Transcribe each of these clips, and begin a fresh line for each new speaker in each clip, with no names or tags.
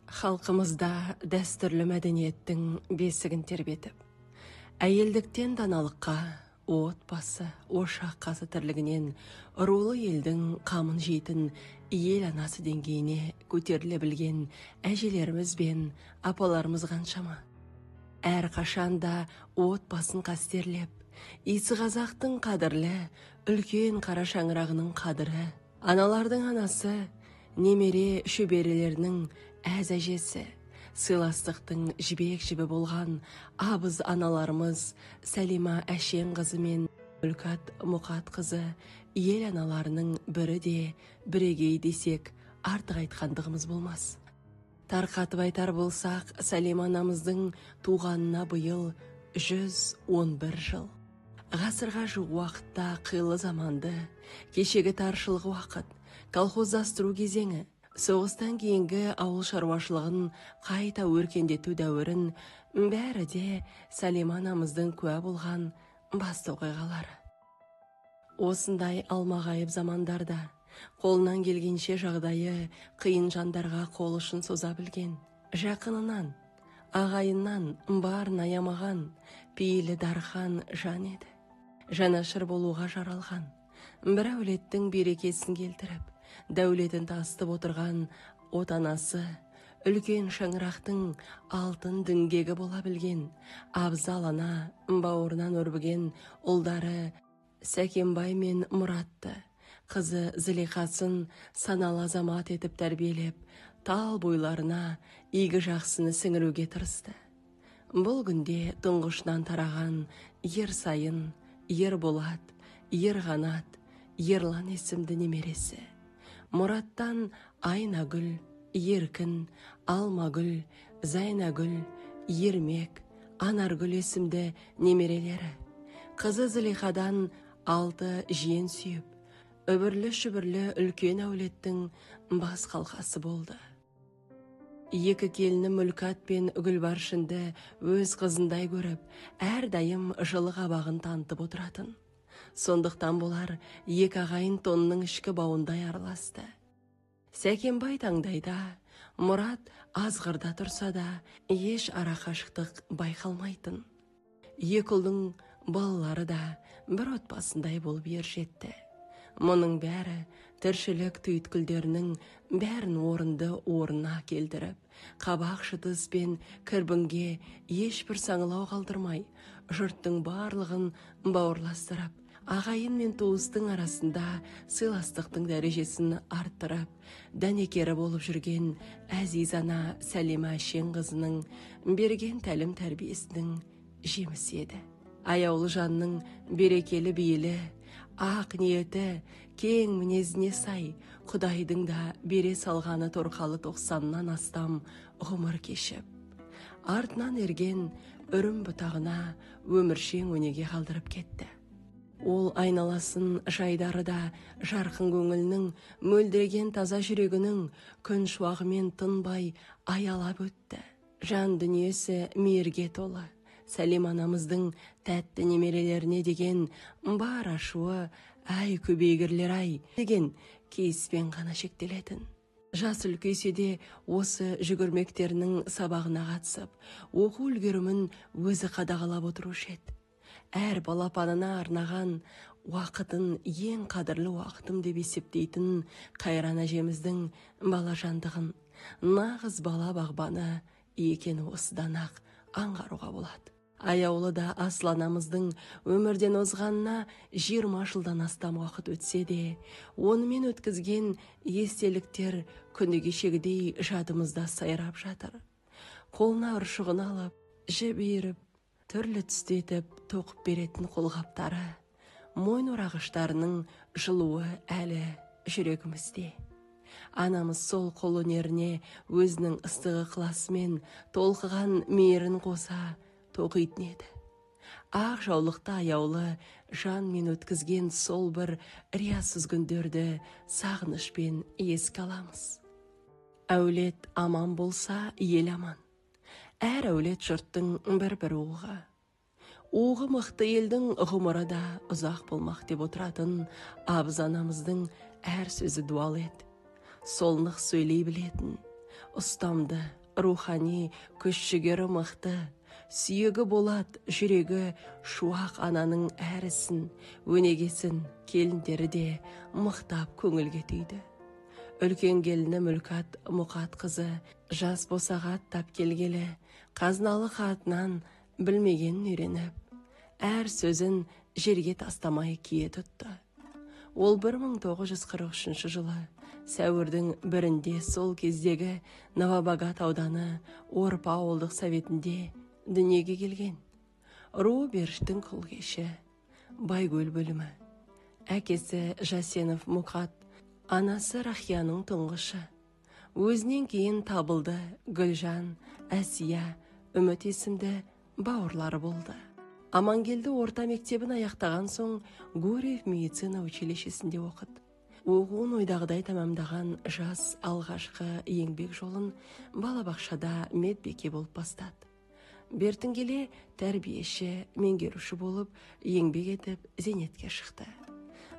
Халқымызда дәстүрлі мәдениеттің бесігін тербетіп, әйелдіктен даналыққа, отбасы, ошақ қасы тірлігінен рулы елдің қамын жейтін ел анасы деңгейіне көтеріле білген әжелеріміз бен апаларымыз қаншама. Әр қашанда отбасын қастерлеп, исі қазақтың қадірлі, үлкен қара шаңырағының қадірі, аналардың анасы, немере шөберелерінің әз әжесі, сыйластықтың жібек жібі болған абыз аналарымыз Сәлима Әшен қызы мен Мүлкат Мұқат қызы ел аналарының бірі де бірегей десек артық айтқандығымыз болмас. Тарқатып айтар болсақ, Сәлима анамыздың туғанына биыл 111 жыл. Ғасырға жуық уақытта қилы заманды, кешегі таршылық уақыт, колхоздастыру кезеңі, соғыстан кейінгі ауыл шаруашылығын қайта өркендету дәуірін бәрі де Сәлима анамыздың куә болған басты оқиғалары. Осындай алмағайып замандарда қолынан келгенше жағдайы қиын жандарға қол ұшын соза білген, жақынынан, ағайыннан барын аямаған пейілі дархан жан еді. Жанашыр болуға жаралған, бір әулеттің берекесін келтіріп, дәулетін тасытып отырған отанасы, үлкен шаңырақтың алтын діңгегі бола білген, абзал ана бауырынан өрбіген ұлдары Сәкенбай мен Мұратты, қызы Зілиқасын саналы азамат етіп тәрбиелеп, тал бойларына игі жақсыны сіңіруге тырысты. Бұл күнде тұңғышынан тараған Ерсайын, Ерболат, Ерғанат, Ерлан есімді немересі, Мұраттан Айнагүл, Еркін, Алмагүл, Зайнагүл, Ермек, Анаргүл есімді немерелері, қызы Зілиқадан 6 жиен сүйіп, үбірлі-шүбірлі үлкен әулеттің бас қалқасы болды. Екі келіні Мүлкат пен Гүлбаршынды өз қызындай көріп, әрдайым жылы қабағын танытып отыратын. Сондықтан болар екі ағайын тонның ішкі бауындай араласты. Сәкенбай таңдайда, Мұрат азғырда тұрса да, еш арақашықтық байқалмайтын. Екі ұлдың балалары да бір отбасындай болып ержетті. Мұның бәрі тіршілік түйткілдерінің бәрін орынды орнына келдіріп, қабақ шытыс пен кірбіңге ешбір саңылау қалдырмай, жұрттың барлығын бауырластырып, ағайын мен туыстың арасында сыйластықтың дәрежесін арттырып, дәнекері болып жүрген әзиз ана Сәлима Әшен қызының берген тәлім тәрбиесінің жемісі еді. Аяулы жанның берекелі бейілі, ақ ниеті, кең мінезіне сай, Құдайдың да бере салғаны торқалы 90-нан астам ғұмыр кешіп, артынан ерген үрім бұтағына өміршең өнеге қалдырып кетті. Ол айналасын жайдары да жарқын көңілінің, мөлдіреген таза жүрегінің күн шуағымен тынбай аялап өтті. Жан дүниесі мейірге толы. Сәлима анамыздың тәтті немерелеріне деген бар ашуы, әй көбейгірлер-ай деген кейіспен ғана шектелетін. Жас үлкейсе де осы жүгірмектерінің сабағына қатысып, оқу үлгерімін өзі қадағалап отырушы еді. Әр балапанына арнаған уақытын ең қадірлі уақытым деп есептейтін Қайран әжеміздің балажандығын, нағыз бала бағбаны екені осыдан ақ аңғаруға болады. Аяулы да Асланамыздың өмірден озғанына 20 жылдан астам уақыт өтсе де, онымен өткізген естеліктер күні кешегідей жадымызда сайрап жатыр. Қолына ұршығын алып, жіп иіріп, түрлі түстетіп тоқып беретін қолғаптары, мойын орағыштарының жылуы әлі жүрегімізде. Анамыз сол қол өнеріне өзінің ыстығы ықыласымен толқыған мейірін қоса тоқитын еді. Ақ жаулықты аяулы жанмен өткізген сол бір риясыз күндерді сағынышпен еске аламыз. Әулет аман болса, ел аман. Әр әулет жұрттың бір-бір оғы. Оғы мықты елдің ғұмыры да ұзақ болмақ деп отыратын абыз анамыздың әр сөзі дуал еді. Солнық сөйлей білетін, ұстамды, рухани күш жігері мықты, сүйегі болат, жүрегі шуақ ананың әрісін, өнегесін келіндері де мықтап көңілге түйді. Үлкен келіні Мүлкат Мұқат қызы жас босағат тап келгелі, қазналы қатынан білмеген үйреніп, әр сөзін жерге тастамай кие тұтты. Ол 1943 жылы сәуірдің 1-інде сол кездегі Новобагат ауданы Орпа ауылдық советінде дүниеге келген. Ру Беріштің құлкеші, Байгөл бөлімі. Әкесі Жасенов Мұқат, анасы Рахияның тұңғышы. Өзінен кейін табылды Гүлжан, Әсия, Үміт есімді бауырлары болды. Амангелді орта мектебін аяқтаған соң Гурьев медицина училищесінде оқыды. Оқуын ойдағыдай тамамдаған жас алғашқы еңбек жолын балабақшада медбике болып бастады. Бертін келе тәрбиеші, меңгеруші болып еңбек етіп зейнетке шықты.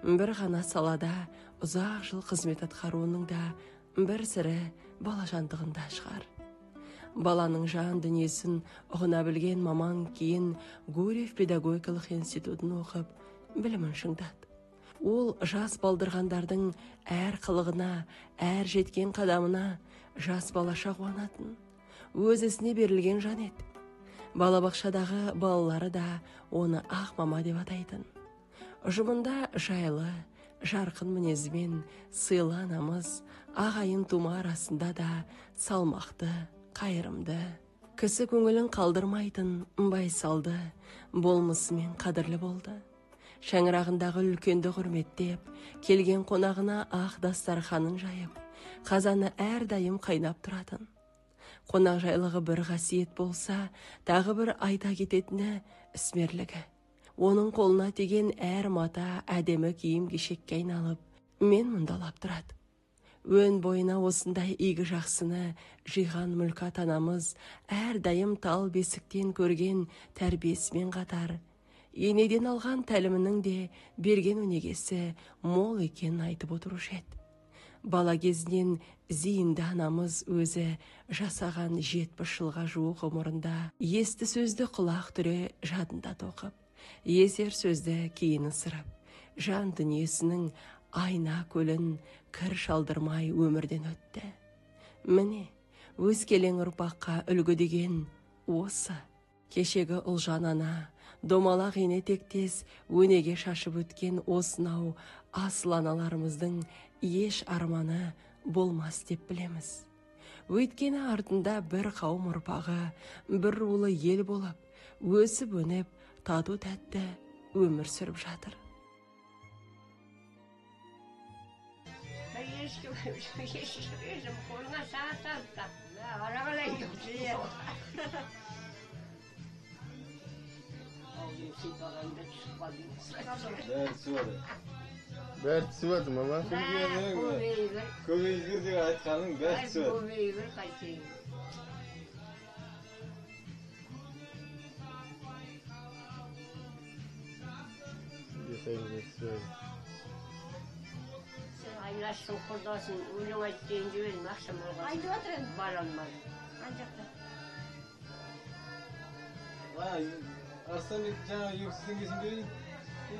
Бір ғана салада ұзақ жыл қызмет атқаруының да бір сірі балажандығында шығар. Баланың жан дүниесін ұғына білген маман кейін Гурьев педагогикалық институтын оқып, білімін шыңдады. Ол жас балдырғандардың әр қылығына, әр жеткен қадамына жас балаша қуанатын, өз ісіне берілген жан еді. Балабақшадағы балалары да оны ақ мама деп атайтын. Ұжымында жайлы, жарқын мінезімен сыйлы анамыз ағайын тума арасында да салмақты, қайырымды, кісі көңілін қалдырмайтын, байсалды, болмысымен қадірлі болды. Шаңырағындағы үлкенді құрметтеп, келген қонағына ақ дастарханын жайып, қазаны әрдайым қайнап тұратын. Қонақ жайлығы бір қасиет болса, тағы бір айта кететіні ісмерлігі. Оның қолына теген әр мата әдемі киім кешекке айналып, мен мұндалап тұрады. Өн бойына осындай игі жақсыны жиған Мүлкат анамыз әрдайым тал бесіктен көрген тәрбиесімен қатар, енеден алған тәлімінің де берген өнегесі мол екенін айтып отырушы еді. Бала кезінен зейінді анамыз өзі жасаған 70 жылға жуық ғұмырында есті сөзді құлақ түре жадында тоқып, есер сөзді кейін ысырып, жан дүниесінің айна көлін кір шалдырмай өмірден өтті. Міне, өскелең ұрпаққа үлгі деген осы. Кешегі ұлжан ана, домалақ ене тектес өнеге шашып өткен осынау асыл аналарымыздың еш арманы болмас деп білеміз. Өйткені артында бір қауым ұрпағы, бір рулы ел болып, өсіп өніп, тату тәтті өмір сүріп жатыр.
Бәрі түсіп жатыр, мама. Көбейгір деп айтқаның бәрі түсіп жатыр.
Көбейгір қайтайын. Сен Айнаштың құрдасын өлең айт дейін деп едім, ақшам болған.
Айтып отыр енді.
Бара алмадым.
Ан жақта.
Арыстанбек жаңа 200 теңгесін берейін.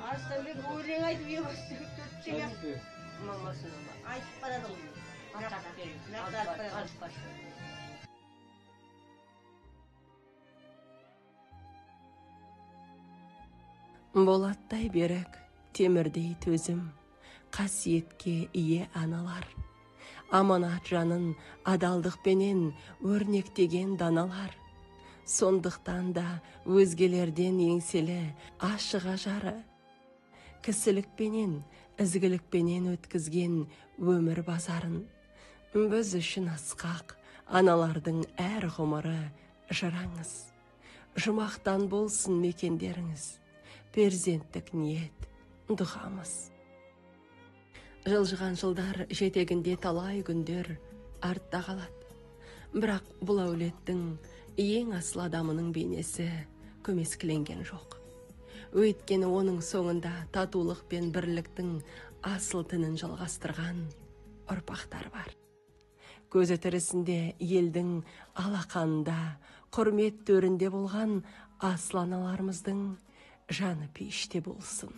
Арыстанбек өлең айтып 200 теңге.
Мамасына бар.
Айтып барады ғой.
Атап керек. Атып баршы.
Болаттай берік, темірдей төзім, қасиетке ие аналар. Аманат жанын адалдықпенен өрнектеген даналар. Сондықтан да өзгелерден еңселі ашыға жары. Кісілікпенен, ізгілікпенен өткізген өмір базарын. Біз үшін асқақ, аналардың әр ғұмыры жыраңыз. Жұмақтан болсын мекендеріңіз. Перзенттік ниет, дұғамыз. Жылжыған жылдар жетегінде талай күндер артта қалады. Бірақ бұл әулеттің ең асыл адамының бейнесі көмескіленген жоқ. Өйткені оның соңында татулық пен бірліктің асыл тінін жалғастырған ұрпақтар бар. көзі тірісінде елдің алақанында, құрмет төрінде болған асыл аналарымыздың жаны пейіште болсын.